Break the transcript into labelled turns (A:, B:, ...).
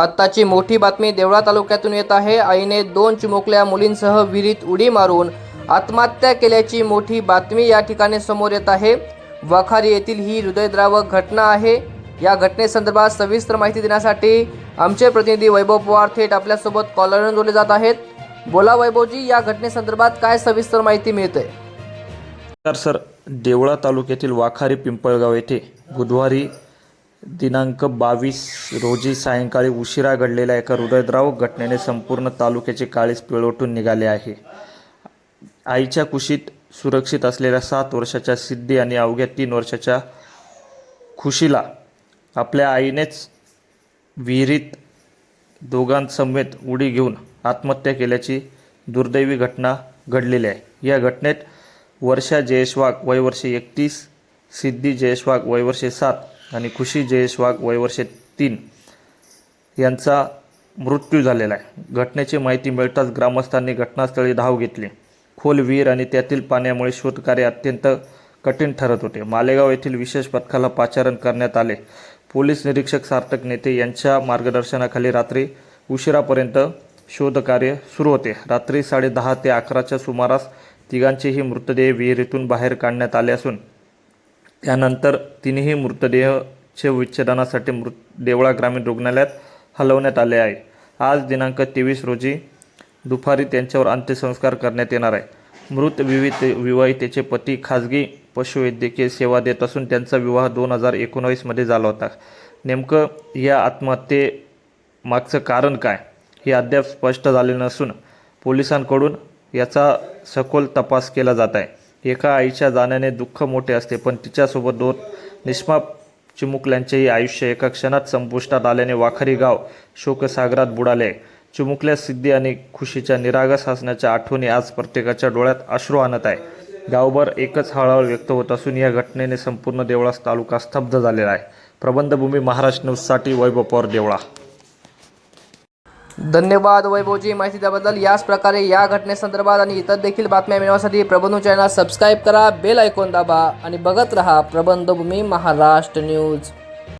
A: आत्ताची मोठी बातमी देवळा तालुक्यातून येत आहे। आईने 2 चिमुकल्या मुलींसह विहिरीत उडी मारून आत्महत्या केल्याची मोठी बातमी या ठिकाणी समोर येत आहे। वाखारी येथील ही हृदयद्रावक घटना आहे। या घटनेसंदर्भात सविस्तर माहिती देण्यासाठी आमचे प्रतिनिधी वैभव पवार थेट आपल्यासोबत कॉलरवर जोडले जात आहेत। बोला वैभवजी, या घटनेसंदर्भात काय सविस्तर माहिती मिळते?
B: सर, देवळा तालुक्यातील वाखारी पिंपळगाव येथे बुधवारी दिनांक 22 रोजी सायंकाळी उशिरा घडलेल्या एका हृदयद्रावक घटनेने संपूर्ण तालुक्याचे काळीज पिळवटून निघाले आहे। आईच्या कुशीत सुरक्षित असलेल्या 7 वर्षाच्या सिद्धी आणि अवघ्या 3 वर्षाच्या खुशीला आपल्या आईनेच विहिरीत दोघांसमेत उडी घेऊन आत्महत्या केल्याची दुर्दैवी घटना घडलेली आहे। या घटनेत वर्षा जयेश वाघ वय वर्षे 31, सिद्धी जयेश वाघ वय वर्षे 7 आणि खुशी जयेश वाघ वय वर्षे 3 यांचा मृत्यू झालेला आहे। घटनेची माहिती मिळताच ग्रामस्थांनी घटनास्थळी धाव घेतली। खोल विहीर आणि त्यातील पाण्यामुळे शोधकार्य अत्यंत कठीण ठरत होते। मालेगाव येथील विशेष पथकाला पाचारण करण्यात आले। पोलीस निरीक्षक सार्थक नेते यांच्या मार्गदर्शनाखाली रात्री उशिरापर्यंत शोधकार्य सुरू होते। रात्री 10:30 ते 11च्या सुमारास तिघांचेही मृतदेह विहिरीतून बाहेर काढण्यात आले असून त्यानंतर तिन्ही मृतदेहाचे विच्छेदनासाठी देवळा ग्रामीण रुग्णालयात हलवण्यात आले आहे। आज दिनांक 23 रोजी दुपारी त्यांच्यावर अंत्यसंस्कार करण्यात येणार आहे। मृत विवाहितेचे पती खाजगी पशुवैद्यकीय सेवा देत असून त्यांचा विवाह 2019 मध्ये झाला होता। नेमकं या आत्महत्येमागचं कारण काय हे अद्याप स्पष्ट झाले नसून पोलिसांकडून याचा सखोल तपास केला जात आहे। एका आईच्या जाण्याने दुःख मोठे असते, पण तिच्यासोबत 2 निष्पाप चिमुकल्यांचेही आयुष्य एका क्षणात संपुष्टात आल्याने वाखारी गाव शोकसागरात बुडाले आहे। चिमुकल्या सिद्धी आणि खुशीच्या निरागस हसण्याच्या आठवणी आज प्रत्येकाच्या डोळ्यात अश्रू आणत आहे। गावभर एकच हळहळ व्यक्त होत असून या घटनेने संपूर्ण देवळा तालुका स्तब्ध झालेला आहे। प्रबंधभूमी महाराष्ट्र न्यूजसाठी वैभव पवार, देवळा।
A: धन्यवाद वैभवजी, माहिती दिल्याबद्दल। याच प्रकारे या घटनेसंदर्भात आणि इतर देखील बातम्या मिळवण्यासाठी प्रबंध चॅनल सबस्क्राईब करा, बेल आयकॉन दाबा आणि बघत रहा प्रबंधभूमी महाराष्ट्र न्यूज।